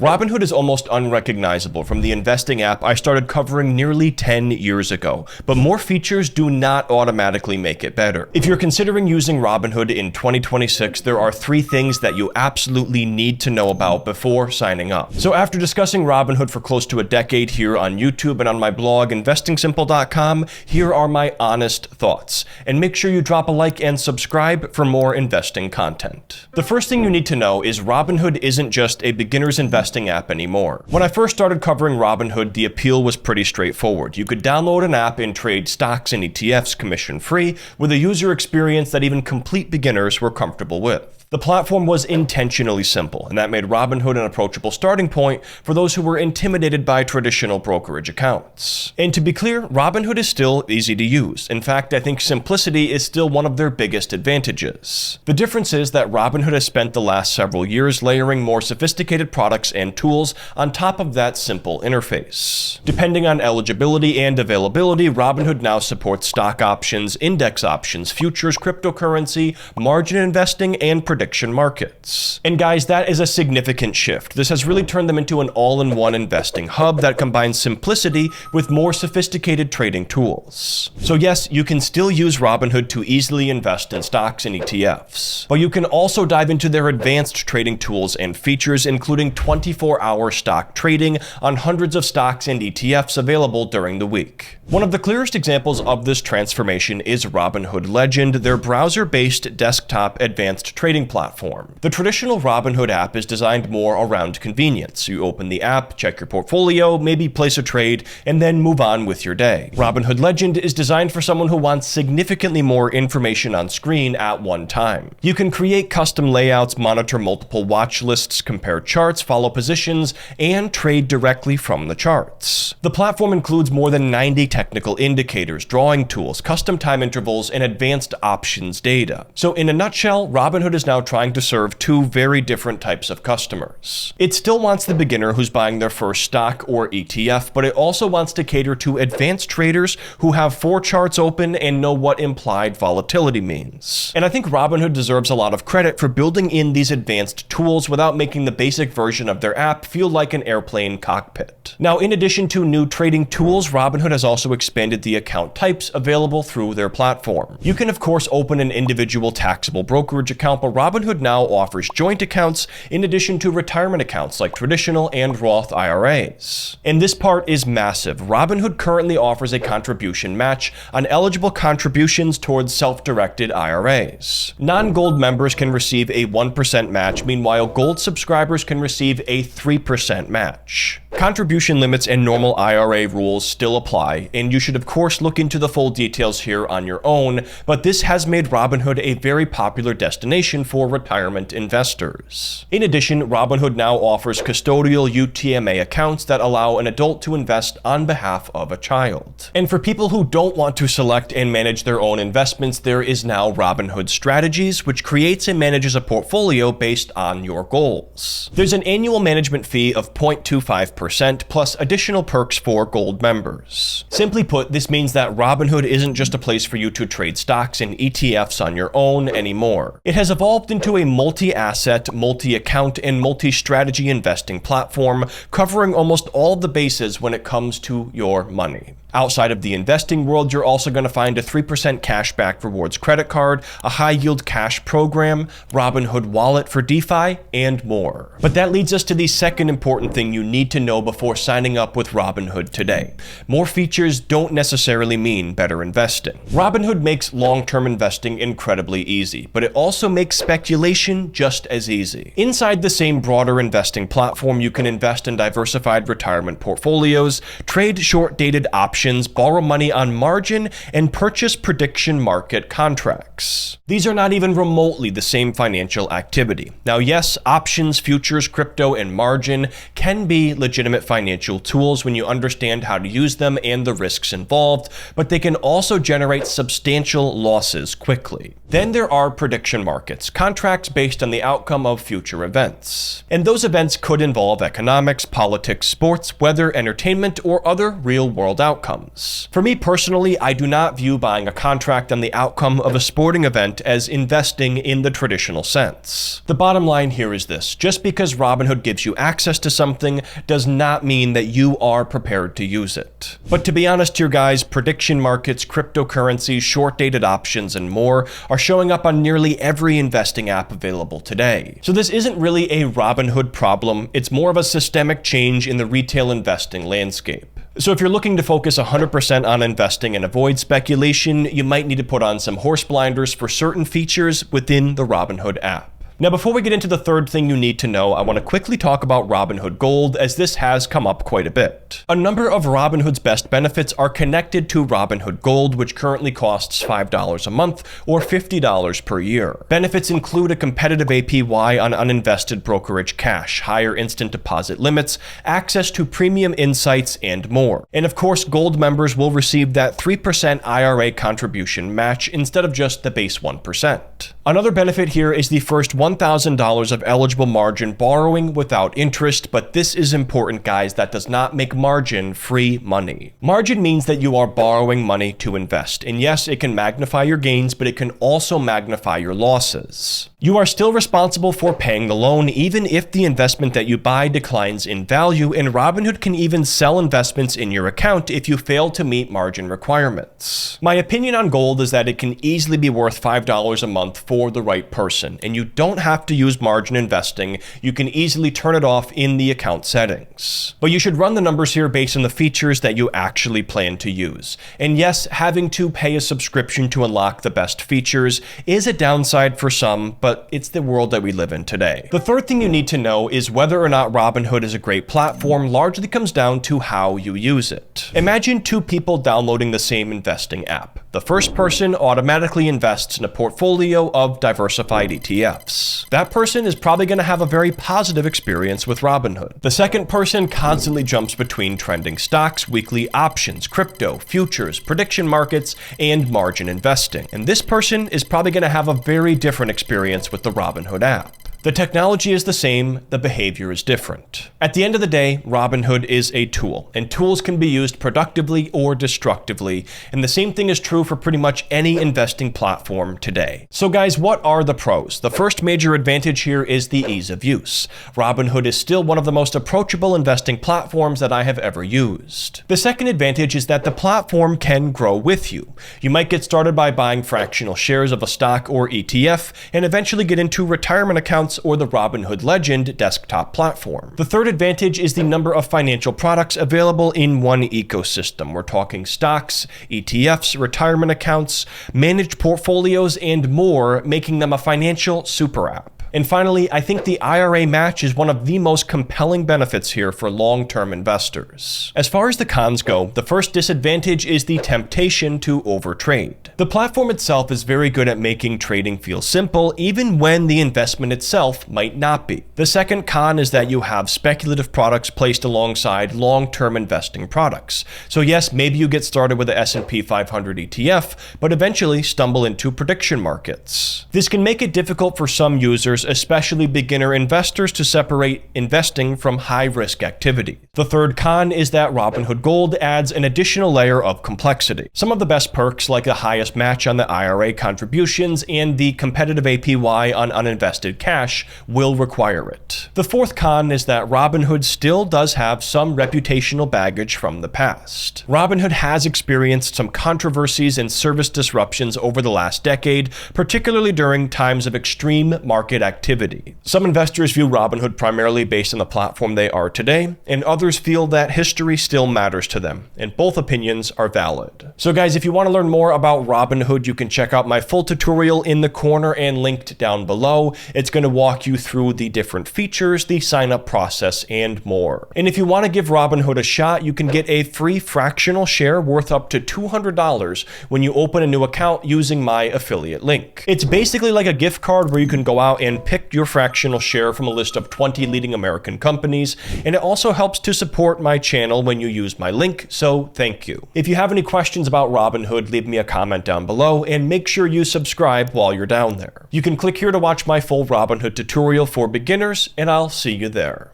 Robinhood is almost unrecognizable from the investing app I started covering nearly 10 years ago, but more features do not automatically make it better. If you're considering using Robinhood in 2026, there are 3 things that you absolutely need to know about before signing up. So after discussing Robinhood for close to a decade here on YouTube and on my blog investingsimple.com, here are my honest thoughts. And make sure you drop a like and subscribe for more investing content. The first thing you need to know is Robinhood isn't just a beginner's investing app anymore. When I first started covering Robinhood, the appeal was pretty straightforward. You could download an app and trade stocks and ETFs commission-free with a user experience that even complete beginners were comfortable with. The platform was intentionally simple, and that made Robinhood an approachable starting point for those who were intimidated by traditional brokerage accounts. And to be clear, Robinhood is still easy to use. In fact, I think simplicity is still one of their biggest advantages. The difference is that Robinhood has spent the last several years layering more sophisticated products and tools on top of that simple interface. Depending on eligibility and availability, Robinhood now supports stock options, index options, futures, cryptocurrency, margin investing, and prediction markets. And guys, that is a significant shift. This has really turned them into an all-in-one investing hub that combines simplicity with more sophisticated trading tools. So yes, you can still use Robinhood to easily invest in stocks and ETFs, but you can also dive into their advanced trading tools and features, including 24-hour stock trading on hundreds of stocks and ETFs available during the week. One of the clearest examples of this transformation is Robinhood Legend, their browser-based desktop advanced trading platform. The traditional Robinhood app is designed more around convenience. You open the app, check your portfolio, maybe place a trade, and then move on with your day. Robinhood Legend is designed for someone who wants significantly more information on screen at one time. You can create custom layouts, monitor multiple watch lists, compare charts, follow positions, and trade directly from the charts. The platform includes more than 90 technical indicators, drawing tools, custom time intervals, and advanced options data. So in a nutshell, Robinhood is now trying to serve 2 very different types of customers. It still wants the beginner who's buying their first stock or ETF, but it also wants to cater to advanced traders who have 4 charts open and know what implied volatility means. And I think Robinhood deserves a lot of credit for building in these advanced tools without making the basic version of their app feel like an airplane cockpit. Now, in addition to new trading tools, Robinhood has also expanded the account types available through their platform. You can of course open an individual taxable brokerage account, but Robinhood now offers joint accounts in addition to retirement accounts like traditional and Roth IRAs. And this part is massive. Robinhood currently offers a contribution match on eligible contributions towards self-directed IRAs. Non-gold members can receive a 1% match, meanwhile gold subscribers can receive a 3% match. Contribution limits and normal IRA rules still apply, and you should of course look into the full details here on your own, but this has made Robinhood a very popular destination for retirement investors. In addition, Robinhood now offers custodial UTMA accounts that allow an adult to invest on behalf of a child. And for people who don't want to select and manage their own investments, there is now Robinhood Strategies, which creates and manages a portfolio based on your goals. There's an annual management fee of 0.25% plus additional perks for gold members. Simply put, this means that Robinhood isn't just a place for you to trade stocks and ETFs on your own anymore. It has evolved into a multi-asset, multi-account, and multi-strategy investing platform covering almost all the bases when it comes to your money. Outside of the investing world, you're also going to find a 3% cashback rewards credit card, a high-yield cash program, Robinhood Wallet for DeFi, and more. But that leads us to the second important thing you need to know before signing up with Robinhood today. More features don't necessarily mean better investing. Robinhood makes long-term investing incredibly easy, but it also makes speculation just as easy. Inside the same broader investing platform, you can invest in diversified retirement portfolios, trade short-dated options, borrow money on margin, and purchase prediction market contracts. These are not even remotely the same financial activity. Now, yes, options, futures, crypto, and margin can be legitimate financial tools when you understand how to use them and the risks involved, but they can also generate substantial losses quickly. Then there are prediction markets, contracts based on the outcome of future events. And those events could involve economics, politics, sports, weather, entertainment, or other real-world outcomes. outcomes. For me personally, I do not view buying a contract on the outcome of a sporting event as investing in the traditional sense. The bottom line here is this: just because Robinhood gives you access to something does not mean that you are prepared to use it. But to be honest here, guys, prediction markets, cryptocurrencies, short-dated options, and more are showing up on nearly every investing app available today. So this isn't really a Robinhood problem, it's more of a systemic change in the retail investing landscape. So if you're looking to focus 100% on investing and avoid speculation, you might need to put on some horse blinders for certain features within the Robinhood app. Now, before we get into the third thing you need to know, I want to quickly talk about Robinhood Gold, as this has come up quite a bit. A number of Robinhood's best benefits are connected to Robinhood Gold, which currently costs $5 a month or $50 per year. Benefits include a competitive APY on uninvested brokerage cash, higher instant deposit limits, access to premium insights, and more. And of course, Gold members will receive that 3% IRA contribution match instead of just the base 1%. Another benefit here is the first $1,000 of eligible margin borrowing without interest, but this is important, guys. That does not make margin free money. Margin means that you are borrowing money to invest. And yes, it can magnify your gains, but it can also magnify your losses. You are still responsible for paying the loan, even if the investment that you buy declines in value, and Robinhood can even sell investments in your account if you fail to meet margin requirements. My opinion on Gold is that it can easily be worth $5 a month for the right person, and you don't have to use margin investing. You can easily turn it off in the account settings. But you should run the numbers here based on the features that you actually plan to use. And yes, having to pay a subscription to unlock the best features is a downside for some, but it's the world that we live in today. The third thing you need to know is whether or not Robinhood is a great platform largely comes down to how you use it. Imagine two people downloading the same investing app. The first person automatically invests in a portfolio of diversified ETFs. That person is probably going to have a very positive experience with Robinhood. The second person constantly jumps between trending stocks, weekly options, crypto, futures, prediction markets, and margin investing. And this person is probably going to have a very different experience with the Robinhood app. The technology is the same, the behavior is different. At the end of the day, Robinhood is a tool, and tools can be used productively or destructively, and the same thing is true for pretty much any investing platform today. So guys, what are the pros? The first major advantage here is the ease of use. Robinhood is still one of the most approachable investing platforms that I have ever used. The second advantage is that the platform can grow with you. You might get started by buying fractional shares of a stock or ETF, and eventually get into retirement accounts or the Robinhood Legend desktop platform. The third advantage is the number of financial products available in one ecosystem. We're talking stocks, ETFs, retirement accounts, managed portfolios, and more, making them a financial super app. And finally, I think the IRA match is one of the most compelling benefits here for long-term investors. As far as the cons go, the first disadvantage is the temptation to overtrade. The platform itself is very good at making trading feel simple, even when the investment itself might not be. The second con is that you have speculative products placed alongside long-term investing products. So yes, maybe you get started with the S&P 500 ETF, but eventually stumble into prediction markets. This can make it difficult for some users, especially beginner investors, to separate investing from high-risk activity. The third con is that Robinhood Gold adds an additional layer of complexity. Some of the best perks, like the highest match on the IRA contributions and the competitive APY on uninvested cash, will require it. The fourth con is that Robinhood still does have some reputational baggage from the past. Robinhood has experienced some controversies and service disruptions over the last decade, particularly during times of extreme market activity. Some investors view Robinhood primarily based on the platform they are today, and others feel that history still matters to them, and both opinions are valid. So guys, if you want to learn more about Robinhood, you can check out my full tutorial in the corner and linked down below. It's going to walk you through the different features, the sign-up process, and more. And if you want to give Robinhood a shot, you can get a free fractional share worth up to $200 when you open a new account using my affiliate link. It's basically like a gift card where you can go out and pick your fractional share from a list of 20 leading American companies, and it also helps to support my channel when you use my link, so thank you. If you have any questions about Robinhood, leave me a comment down below, and make sure you subscribe while you're down there. You can click here to watch my full Robinhood tutorial for beginners, and I'll see you there.